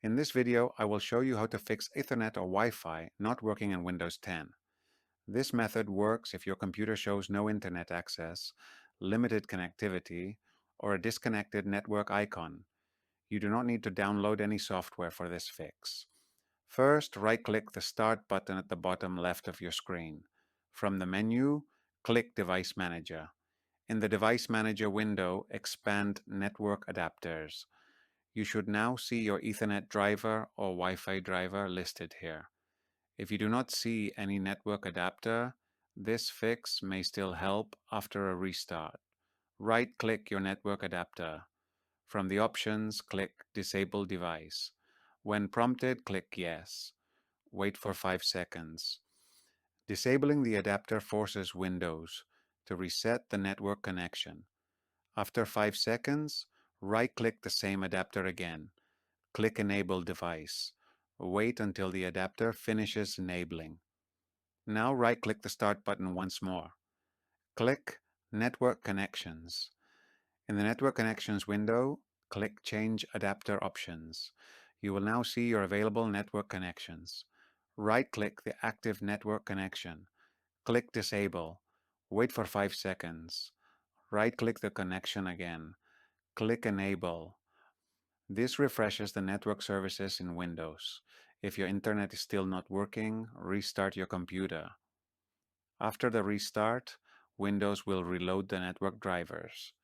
In this video, I will show you how to fix Ethernet or Wi-Fi not working in Windows 10. This method works if your computer shows no internet access, limited connectivity, or a disconnected network icon. You do not need to download any software for this fix. First, right-click the Start button at the bottom left of your screen. From the menu, click Device Manager. In the Device Manager window, expand Network Adapters. You should now see your Ethernet driver or Wi-Fi driver listed here. If you do not see any network adapter, this fix may still help after a restart. Right-click your network adapter. From the options, click Disable Device. When prompted, click Yes. Wait for 5 seconds. Disabling the adapter forces Windows to reset the network connection. After 5 seconds, right-click the same adapter again. Click Enable Device. Wait until the adapter finishes enabling. Now right-click the Start button once more. Click Network Connections. In the Network Connections window, click Change Adapter Options. You will now see your available network connections. Right-click the active network connection. Click Disable. Wait for 5 seconds. Right-click the connection again. Click Enable. This refreshes the network services in Windows. If your internet is still not working, restart your computer. After the restart, Windows will reload the network drivers.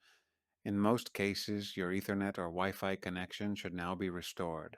In most cases, your Ethernet or Wi-Fi connection should now be restored.